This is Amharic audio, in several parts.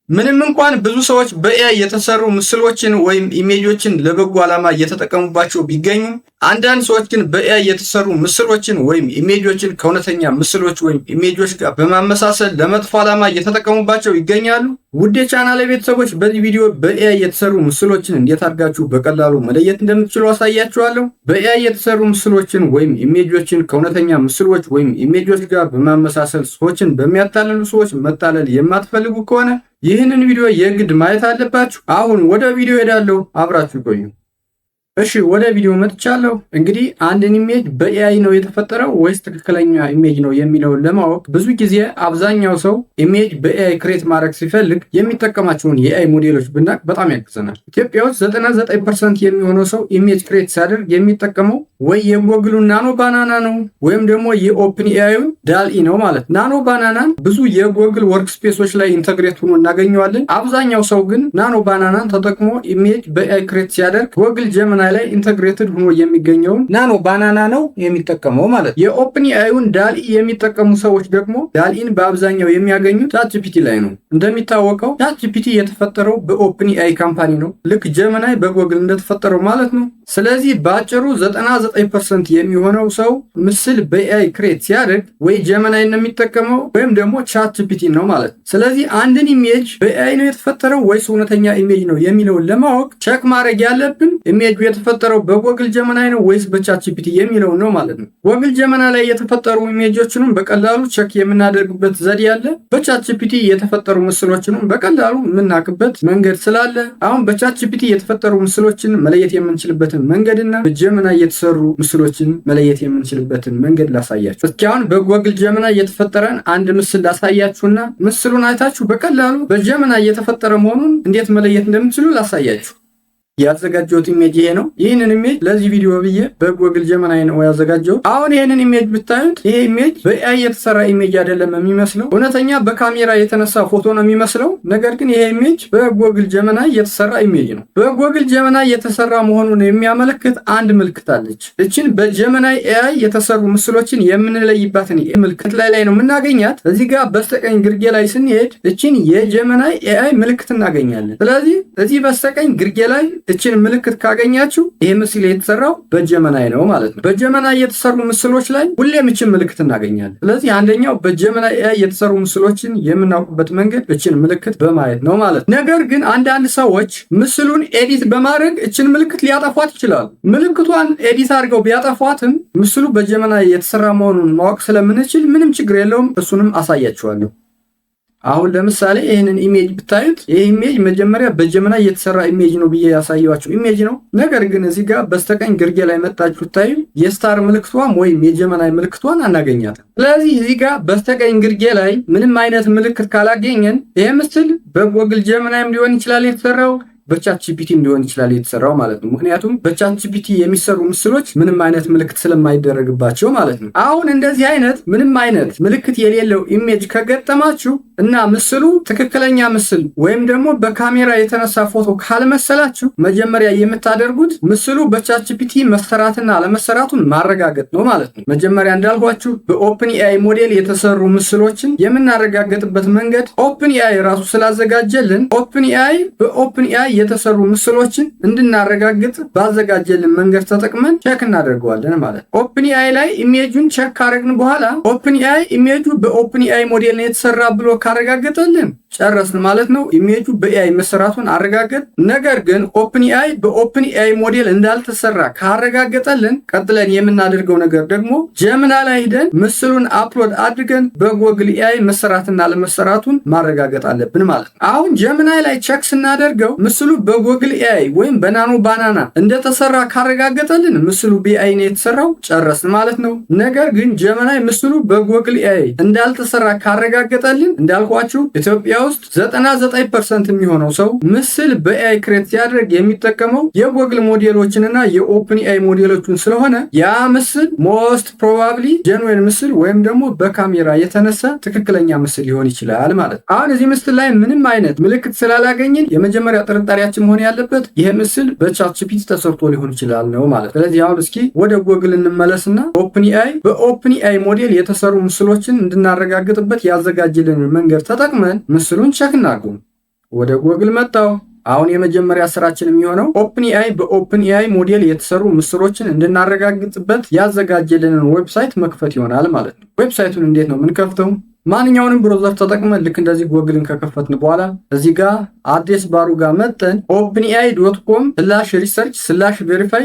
ምንም እንኳን ብዙ ሰዎች በኤአይ የተሰሩ ምስሎችን ወይም ኢሜጆችን ለበጎ ዓላማ እየተጠቀሙባቸው ቢገኙም አንዳንድ ሰዎች ግን በኤአይ የተሰሩ ምስሎችን ወይም ኢሜጆችን ከእውነተኛ ምስሎች ወይም ኢሜጆች ጋር በማመሳሰል ለመጥፎ ዓላማ እየተጠቀሙባቸው ይገኛሉ። ውድ የቻናሌ ቤተሰቦች በዚህ ቪዲዮ በኤአይ የተሰሩ ምስሎችን እንዴት አድርጋችሁ በቀላሉ መለየት እንደምትችሉ አሳያችኋለሁ። በኤአይ የተሰሩ ምስሎችን ወይም ኢሜጆችን ከእውነተኛ ምስሎች ወይም ኢሜጆች ጋር በማመሳሰል ሰዎችን በሚያታልሉ ሰዎች መታለል የማትፈልጉ ከሆነ ይህንን ቪዲዮ የግድ ማየት አለባችሁ። አሁን ወደ ቪዲዮ ሄዳለሁ፣ አብራችሁ ቆዩ። እሺ ወደ ቪዲዮ መጥቻለሁ። እንግዲህ አንድን ኢሜጅ በኤአይ ነው የተፈጠረው ወይስ ትክክለኛ ኢሜጅ ነው የሚለውን ለማወቅ ብዙ ጊዜ አብዛኛው ሰው ኢሜጅ በኤአይ ክሬት ማድረግ ሲፈልግ የሚጠቀማቸውን የኤአይ ሞዴሎች ብናቅ በጣም ያግዘናል። ኢትዮጵያ ውስጥ 99% የሚሆነው ሰው ኢሜጅ ክሬት ሲያደርግ የሚጠቀመው ወይ የጎግሉን ናኖ ባናና ነው ወይም ደግሞ የኦፕን ኤአይን ዳልኢ ነው ማለት። ናኖ ባናናን ብዙ የጎግል ወርክ ስፔሶች ላይ ኢንተግሬት ሆኖ እናገኘዋለን። አብዛኛው ሰው ግን ናኖ ባናናን ተጠቅሞ ኢሜጅ በኤአይ ክሬት ሲያደርግ ጎግል ጀሚናይ ላይ ኢንተግሬትድ ሆኖ የሚገኘውን ናኖ ባናና ነው የሚጠቀመው ማለት። የኦፕን ኤአይን ዳልኢ የሚጠቀሙ ሰዎች ደግሞ ዳልኢን በአብዛኛው የሚያገኙት ቻትጂፒቲ ላይ ነው። እንደሚታወቀው ቻትጂፒቲ የተፈጠረው በኦፕን ኤአይ ካምፓኒ ነው፣ ልክ ጀሚናይ በጎግል እንደተፈጠረው ማለት ነው። ስለዚህ በአጭሩ 99% የሚሆነው ሰው ምስል በኤአይ ክሬት ሲያደርግ ወይ ጀሚናይ ነው የሚጠቀመው ወይም ደግሞ ቻትጂፒቲ ነው ማለት። ስለዚህ አንድን ኢሜጅ በኤአይ ነው የተፈጠረው ወይስ እውነተኛ ኢሜጅ ነው የሚለውን ለማወቅ ቼክ ማድረግ ያለብን ኢሜጁ የተፈጠረው በጎግል ጀሚናይ ነው ወይስ በቻትጂፒቲ የሚለው ነው ማለት ነው። ጎግል ጀሚናይ ላይ የተፈጠሩ ኢሜጆችንም በቀላሉ ቼክ የምናደርግበት ዘዴ አለ። በቻትጂፒቲ የተፈጠሩ ምስሎችንም በቀላሉ የምናውቅበት መንገድ ስላለ አሁን በቻትጂፒቲ የተፈጠሩ ምስሎችን መለየት የምንችልበትን መንገድና በጀሚናይ የተሰሩ ምስሎችን መለየት የምንችልበትን መንገድ ላሳያችሁ። እስኪ አሁን በጎግል ጀሚናይ የተፈጠረን አንድ ምስል ላሳያችሁና ምስሉን አይታችሁ በቀላሉ በጀሚናይ የተፈጠረ መሆኑን እንዴት መለየት እንደምትችሉ ላሳያችሁ። ያዘጋጀሁት ኢሜጅ ይሄ ነው። ይህንን ኢሜጅ ለዚህ ቪዲዮ ብዬ በጎግል ጀሚናይ ነው ያዘጋጀሁት። አሁን ይህንን ኢሜጅ ብታዩት ይሄ ኢሜጅ በኤአይ የተሰራ ኢሜጅ አይደለም የሚመስለው፣ እውነተኛ በካሜራ የተነሳ ፎቶ ነው የሚመስለው። ነገር ግን ይሄ ኢሜጅ በጎግል ጀሚናይ የተሰራ ኢሜጅ ነው። በጎግል ጀሚናይ የተሰራ መሆኑን የሚያመለክት አንድ ምልክት አለች። እችን በጀሚናይ ኤአይ የተሰሩ ምስሎችን የምንለይባትን ምልክት ላይ ነው የምናገኛት። እዚህ ጋር በስተቀኝ ግርጌ ላይ ስንሄድ እችን የጀሚናይ ኤአይ ምልክት እናገኛለን። ስለዚህ እዚህ በስተቀኝ ግርጌ ላይ እችን ምልክት ካገኛችሁ ይሄ ምስል የተሰራው በጀሚናይ ነው ማለት ነው። በጀሚናይ የተሰሩ ምስሎች ላይ ሁሌም እችን ምልክት እናገኛለን። ስለዚህ አንደኛው በጀሚናይ ኤአይ የተሰሩ ምስሎችን የምናውቁበት መንገድ እችን ምልክት በማየት ነው ማለት ነው። ነገር ግን አንዳንድ ሰዎች ምስሉን ኤዲት በማድረግ እችን ምልክት ሊያጠፏት ይችላሉ። ምልክቷን ኤዲት አድርገው ቢያጠፏትም ምስሉ በጀሚናይ የተሰራ መሆኑን ማወቅ ስለምንችል ምንም ችግር የለውም። እሱንም አሳያችኋለሁ። አሁን ለምሳሌ ይህንን ኢሜጅ ብታዩት ይህ ኢሜጅ መጀመሪያ በጀሚናይ የተሰራ ኢሜጅ ነው ብዬ ያሳየኋችሁ ኢሜጅ ነው። ነገር ግን እዚህ ጋር በስተቀኝ ግርጌ ላይ መጣችሁ ታዩ የስታር ምልክቷን ወይም የጀሚናይ ምልክቷን አናገኛትም። ስለዚህ እዚህ ጋር በስተቀኝ ግርጌ ላይ ምንም አይነት ምልክት ካላገኘን ይህ ምስል በጎግል ጀሚናይም ሊሆን ይችላል የተሰራው፣ በቻትጂፒቲም ሊሆን ይችላል የተሰራው ማለት ነው። ምክንያቱም በቻትጂፒቲ የሚሰሩ ምስሎች ምንም አይነት ምልክት ስለማይደረግባቸው ማለት ነው። አሁን እንደዚህ አይነት ምንም አይነት ምልክት የሌለው ኢሜጅ ከገጠማችሁ እና ምስሉ ትክክለኛ ምስል ወይም ደግሞ በካሜራ የተነሳ ፎቶ ካልመሰላችሁ መጀመሪያ የምታደርጉት ምስሉ በቻትጂፒቲ መሰራትና አለመሰራቱን ማረጋገጥ ነው ማለት ነው። መጀመሪያ እንዳልኳችሁ በኦፕን ኤአይ ሞዴል የተሰሩ ምስሎችን የምናረጋግጥበት መንገድ ኦፕን ኤአይ ራሱ ስላዘጋጀልን ኦፕን ኤአይ በኦፕን ኤአይ የተሰሩ ምስሎችን እንድናረጋግጥ ባዘጋጀልን መንገድ ተጠቅመን ቼክ እናደርገዋለን ማለት ነው። ኦፕን ኤአይ ላይ ኢሜጁን ቼክ ካደረግን በኋላ ኦፕን ኤአይ ኢሜጁ በኦፕን ኤአይ ሞዴል ነው የተሰራ ብሎ ካረጋገጠልን ጨረስን ማለት ነው። ኢሜጁ በኤአይ መሰራቱን አረጋገጥ። ነገር ግን ኦፕን ኤአይ በኦፕን ኤአይ ሞዴል እንዳልተሰራ ካረጋገጠልን ቀጥለን የምናደርገው ነገር ደግሞ ጀሚናይ ላይ ሄደን ምስሉን አፕሎድ አድርገን በጎግል ኤአይ መሰራትና ለመሰራቱን ማረጋገጥ አለብን ማለት ነው። አሁን ጀሚናይ ላይ ቼክ ስናደርገው ምስሉ በጎግል ኤአይ ወይም በናኖ ባናና እንደተሰራ ካረጋገጠልን ምስሉ በኤአይ ነው የተሰራው ጨረስን ማለት ነው። ነገር ግን ጀሚናይ ምስሉ በጎግል ኤአይ እንዳልተሰራ ካረጋገጠልን እንዳልኳችሁ ኢትዮጵያ ውስጥ 99% የሚሆነው ሰው ምስል በኤአይ ክሬት ሲያደርግ የሚጠቀመው የጎግል ሞዴሎችንና የኦፕን ኤአይ ሞዴሎችን ስለሆነ ያ ምስል ሞስት ፕሮባብሊ ጀንዌን ምስል ወይም ደግሞ በካሜራ የተነሳ ትክክለኛ ምስል ሊሆን ይችላል ማለት ነው። አሁን እዚህ ምስል ላይ ምንም አይነት ምልክት ስላላገኘን የመጀመሪያ ጥርጣሬያችን መሆን ያለበት ይሄ ምስል በቻትጂፒቲ ተሰርቶ ሊሆን ይችላል ነው ማለት። ስለዚህ አሁን እስኪ ወደ ጎግል እንመለስና በኦፕን ኤአይ ሞዴል የተሰሩ ምስሎችን እንድናረጋግጥበት ያዘጋጅልን መንገድ ተጠቅመን ምስሉን ቼክ እናድርጉ። ወደ ጎግል መጣው። አሁን የመጀመሪያ ስራችን የሚሆነው ኦፕንኤአይ በኦፕንኤአይ ሞዴል የተሰሩ ምስሎችን እንድናረጋግጥበት ያዘጋጀልንን ዌብሳይት መክፈት ይሆናል ማለት ነው። ዌብሳይቱን እንዴት ነው የምንከፍተው? ማንኛውንም ብሮዘር ተጠቅመን ልክ እንደዚህ ጎግልን ከከፈትን በኋላ እዚህ ጋር አድሬስ ባሩ ጋር መጠን openai.com/research/verify/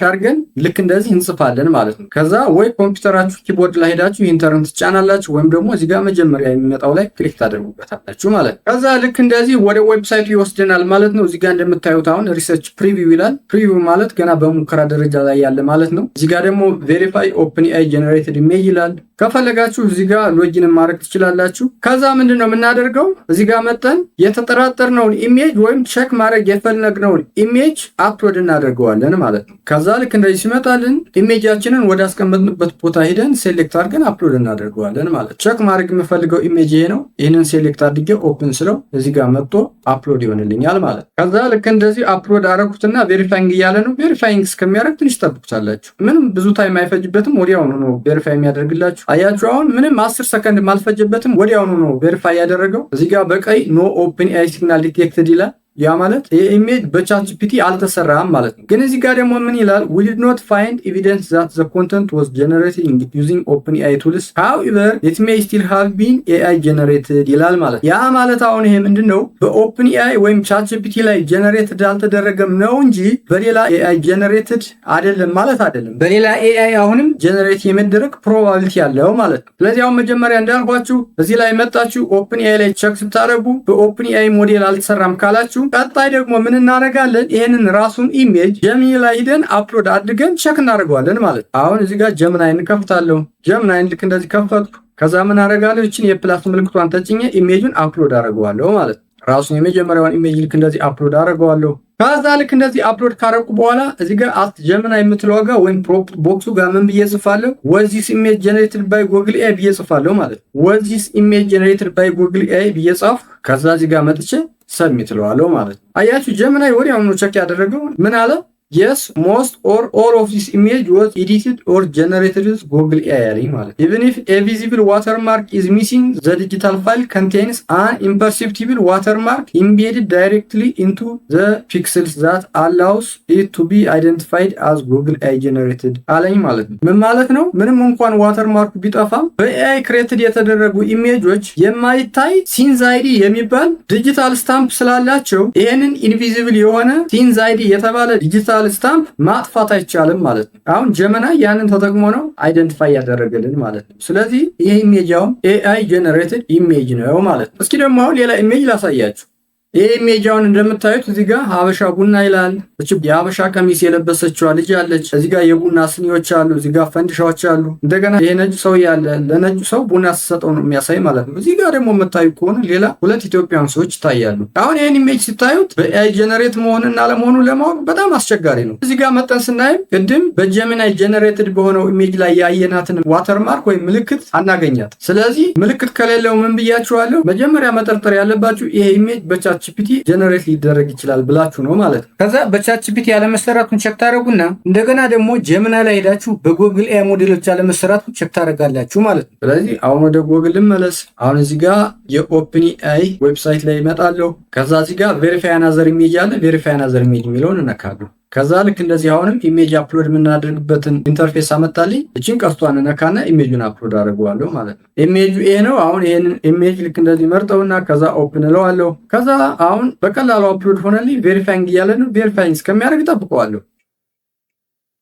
አድርገን ልክ እንደዚህ እንጽፋለን ማለት ነው። ከዛ ወይ ኮምፒውተራችሁ ኪቦርድ ላይ ሄዳችሁ ኢንተርን ትጫናላችሁ ወይም ደግሞ እዚህ ጋር መጀመሪያ የሚመጣው ላይ ክሊክ ታደርጉበታላችሁ ማለት ነው። ከዛ ልክ እንደዚህ ወደ ዌብሳይቱ ይወስደናል ማለት ነው። እዚህ ጋር እንደምታዩት አሁን ሪሰርች ፕሪቪው ይላል። ፕሪቪው ማለት ገና በሙከራ ደረጃ ላይ ያለ ማለት ነው። እዚህ ጋር ደግሞ ቬሪፋይ OpenAI ጀነሬትድ ኢሜጅ ይላል። ከፈለጋችሁ እዚህ ጋር ሎጊን ማድረግ ትችላላችሁ። ከዛ ምንድነው የምናደርገው? እዚህ ጋር መጠን የተጠራጠርነውን ኢሜጅ ወይም ቼክ ማድረግ የፈለግነውን ኢሜጅ አፕሎድ እናደርገዋለን ማለት ነው። ከዛ ልክ እንደዚህ ሲመጣልን ኢሜጃችንን ወደ አስቀመጥንበት ቦታ ሄደን ሴሌክት አድርገን አፕሎድ እናደርገዋለን ማለት ነው። ቼክ ማድረግ የምፈልገው ኢሜጅ ይሄ ነው። ይህንን ሴሌክት አድርጌ ኦፕን ስለው እዚህ ጋር መጥቶ አፕሎድ ይሆንልኛል ማለት ነው። ከዛ ልክ እንደዚህ አፕሎድ አደረኩትና ቬሪፋይንግ እያለ ነው። ቬሪፋይንግ እስከሚያደርግ ትንሽ ጠብቁታላችሁ። ምንም ብዙ ታይም አይፈጅበትም። ወዲያውኑ ነው ቬሪፋይ የሚያደርግላችሁ። አያችሁ አሁን ምንም 10 ሰከንድ ማልፈጅበትም ወዲያውኑ ነው ቬሪፋይ ያደረገው። እዚህ ጋር በቀይ ኖ OpenAI ሲግናል ዲቴክትድ ይላል። ያ ማለት የኢሜጅ በቻትጂፒቲ አልተሰራም ማለት ነው። ግን እዚህ ጋር ደግሞ ምን ይላል? we did not find evidence that the content was generated using OpenAI tools however it may still have been AI generated ይላል ማለት ያ ማለት አሁን ይሄ ምንድነው? በኦፕንኤአይ ወይም ቻትጂፒቲ ላይ ጀነሬትድ አልተደረገም ነው እንጂ በሌላ AI ጀነሬትድ አይደለም ማለት አይደለም። በሌላ AI አሁንም ጀነሬት የመደረግ ፕሮባቢሊቲ ያለው ማለት ነው። ስለዚህ አሁን መጀመሪያ እንዳልኳችሁ እዚህ ላይ መጣችሁ OpenAI ላይ ቼክ ስታደርጉ በኦፕንኤአይ ሞዴል አልተሰራም ካላችሁ ቀጣይ ደግሞ ምን እናደርጋለን? ይሄንን ራሱን ኢሜጅ ጀሚኒ ላይ ሄደን አፕሎድ አድርገን ቼክ እናደርገዋለን ማለት ነው። አሁን እዚህ ጋር ጀሚናይን ከፍታለሁ። ጀሚናይን ልክ እንደዚህ ከፈትኩ። ከዛ ምን አደርጋለሁ? እቺን የፕላስ ምልክቷን ተጭኜ ኢሜጁን አፕሎድ አደርገዋለሁ ማለት ነው። ራሱን የመጀመሪያውን ኢሜጅ ልክ እንደዚህ አፕሎድ አደርገዋለሁ። ከዛ ልክ እንደዚህ አፕሎድ ካደረኩ በኋላ እዚህ ጋር አት ጀሚናይ የምትለው ጋር ወይም ፕሮምፕት ቦክሱ ጋር ምን ብዬ ጽፋለሁ? was this image generated by Google AI ብዬ ጽፋለሁ ማለት ነው። was this image generated by Google AI ብዬ ጻፍ። ከዛ እዚህ ጋር መጥቼ ሰብሚት እለዋለሁ ማለት ነው። አያችሁ ጀሚናይ ወዲያውኑ ቼክ ያደረገው ምን አለ? yes most or all of this image was edited or generated with Google AI ማለት even if a visible watermark is missing the digital file contains an imperceptible watermark embedded directly into the pixels that allows it to be identified as Google AI generated አለኝ ማለት ነው። ምን ማለት ነው? ምንም እንኳን ዋተርማርክ ቢጠፋም በኤአይ ክሬትድ የተደረጉ ኢሜጆች የማይታይ ሲንዝ አይዲ የሚባል ዲጂታል ስታምፕ ስላላቸው ይሄንን ኢንቪዚብል የሆነ ሲንዝ አይዲ የተባለ ዲጂታል ስታምፕ ማጥፋት አይቻልም ማለት ነው። አሁን ጀሚናይ ያንን ተጠቅሞ ነው አይደንቲፋይ ያደረገልን ማለት ነው። ስለዚህ ይሄ ኢሜጅ AI ጀነሬትድ ኢሜጅ ነው ማለት ነው። እስኪ ደግሞ አሁን ሌላ ኢሜጅ ላሳያችሁ። ይሄ ኢሜጅ አሁን እንደምታዩት እዚህ ጋር ሀበሻ ቡና ይላል። እቺ የሀበሻ ቀሚስ የለበሰችው ልጅ አለች። እዚህ ጋር የቡና ስኒዎች አሉ። እዚህ ጋር ፈንዲሻዎች አሉ። እንደገና ይሄ ነጭ ሰው ያለ ለነጭ ሰው ቡና ሲሰጠው ነው የሚያሳይ ማለት ነው። እዚህ ጋር ደግሞ የምታዩ ከሆነ ሌላ ሁለት ኢትዮጵያውያን ሰዎች ይታያሉ። አሁን ይሄን ኢሜጅ ሲታዩት በኤአይ ጀነሬት መሆንና አለመሆኑን ለማወቅ በጣም አስቸጋሪ ነው። እዚህ ጋር መጠን ስናይ ቅድም በጀሚናይ ጀነሬትድ በሆነው ኢሜጅ ላይ ያየናትን ዋተርማርክ ወይም ምልክት አናገኛት። ስለዚህ ምልክት ከሌለው ምን ብያችኋለሁ? መጀመሪያ መጠርጠር ያለባችሁ ይሄ ኢሜጅ በቻትጂፒቲ ጀነሬት ሊደረግ ይችላል ብላችሁ ነው ማለት ነው። ከዛ በቻትጂፒቲ ያለመሰራቱን ቼክ ታደርጉና እንደገና ደግሞ ጀሚናይ ላይ ሄዳችሁ በጉግል ኤአይ ሞዴሎች ያለመሰራቱን ቼክ ታደርጋላችሁ ማለት ነው። ስለዚህ አሁን ወደ ጉግል ልመለስ። አሁን እዚህ ጋር የኦፕንኤአይ ዌብሳይት ላይ እመጣለሁ። ከዛ እዚህ ጋር ቬሪፋይ አናዘር ኢሜጅ አለ። ቬሪፋይ አናዘር ኢሜጅ የሚለውን እነካለሁ። ከዛ ልክ እንደዚህ አሁንም ኢሜጅ አፕሎድ የምናደርግበትን ኢንተርፌስ አመጣልኝ። እቺን ቀስቷን ነካና ኢሜጁን አፕሎድ አደርገዋለሁ ማለት ነው። ኢሜጁ ይሄ ነው። አሁን ይሄንን ኢሜጅ ልክ እንደዚህ መርጠውና ከዛ ኦፕን እለዋለሁ። ከዛ አሁን በቀላሉ አፕሎድ ሆነልኝ። ቬሪፋይንግ እያለ ነው። ቬሪፋይንግ እስከሚያደርግ እጠብቀዋለሁ።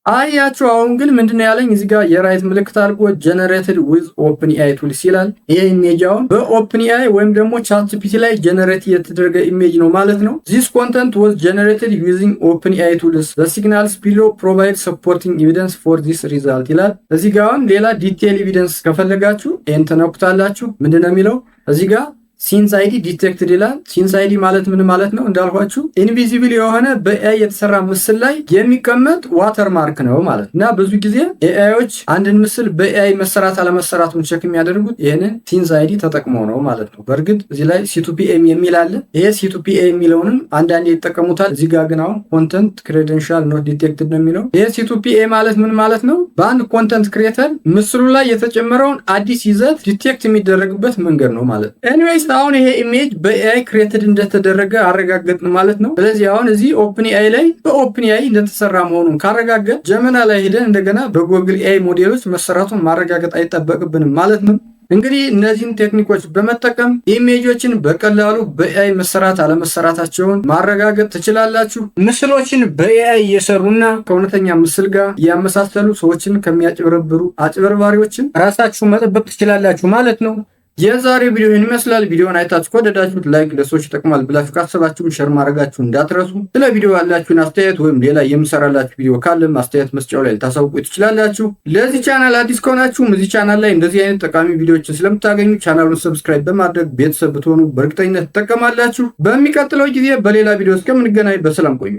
አያችሁ አሁን ግን ምንድነው ያለኝ? እዚህ ጋር የራይት ምልክት አድርጎ ጀነሬትድ ዊዝ OpenAI ቱልስ ይላል። ይሄ ኢሜጅ አሁን በኦፕንኤአይ ወይም ደግሞ ቻትጂፒቲ ላይ ጀነሬት የተደረገ ኢሜጅ ነው ማለት ነው። this content was generated using OpenAI tools the signals below provide supporting evidence for this result ይላል። እዚህ ጋር አሁን ሌላ ዲቴል ኤቪደንስ ከፈለጋችሁ ይሄን ተነኩታላችሁ። ምንድነው የሚለው እዚህ ጋር ሲንስ አይዲ ዲቴክትድ ይላል። ሲንስ አይዲ ማለት ምን ማለት ነው? እንዳልኳችሁ ኢንቪዚብል የሆነ በኤአይ የተሰራ ምስል ላይ የሚቀመጥ ዋተርማርክ ነው ማለት እና ብዙ ጊዜ ኤአይዎች አንድን ምስል በኤአይ መሰራት አለመሰራቱን ቼክ የሚያደርጉት ይሄንን ሲንስ አይዲ ተጠቅመው ነው ማለት ነው። በእርግጥ እዚህ ላይ C2PA የሚል አለ። ይሄ C2PA የሚለውንም አንዳንዴ ይጠቀሙታል። እዚህ ጋር ግን አሁን ኮንተንት ክሬደንሻል ኖት ዲቴክትድ ነው የሚለው። ይሄ C2PA ማለት ምን ማለት ነው? በአንድ ኮንተንት ክሬተር ምስሉ ላይ የተጨመረውን አዲስ ይዘት ዲቴክት የሚደረግበት መንገድ ነው ማለት ነው። ኤኒዌይስ ጀስት አሁን ይሄ ኢሜጅ በኤአይ ክሬትድ እንደተደረገ አረጋገጥን ማለት ነው። ስለዚህ አሁን እዚህ ኦፕን ኤአይ ላይ በኦፕን ኤአይ እንደተሰራ መሆኑን ካረጋገጥ ጀመና ላይ ሄደን እንደገና በጉግል ኤአይ ሞዴሎች መሰራቱን ማረጋገጥ አይጠበቅብንም ማለት ነው። እንግዲህ እነዚህን ቴክኒኮች በመጠቀም ኢሜጆችን በቀላሉ በኤአይ መሰራት አለመሰራታቸውን ማረጋገጥ ትችላላችሁ። ምስሎችን በኤአይ እየሰሩና ከእውነተኛ ምስል ጋር እያመሳሰሉ ሰዎችን ከሚያጭበረብሩ አጭበርባሪዎችን ራሳችሁ መጠበቅ ትችላላችሁ ማለት ነው። የዛሬው ቪዲዮ ይህን ይመስላል። ቪዲዮውን አይታችሁ ከወደዳችሁት ላይክ፣ ለሰዎች ይጠቅማል ብላችሁ ካሰባችሁም ሼር ማድረጋችሁ እንዳትረሱ። ስለ ቪዲዮ ያላችሁን አስተያየት ወይም ሌላ የምሰራላችሁ ቪዲዮ ካለም አስተያየት መስጫው ላይ ልታሳውቁ ትችላላችሁ። ለዚህ ቻናል አዲስ ከሆናችሁም እዚህ ቻናል ላይ እንደዚህ አይነት ጠቃሚ ቪዲዮዎችን ስለምታገኙ ቻናሉን ሰብስክራይብ በማድረግ ቤተሰብ ብትሆኑ በእርግጠኝነት ትጠቀማላችሁ። በሚቀጥለው ጊዜ በሌላ ቪዲዮ እስከምንገናኝ በሰላም ቆዩ።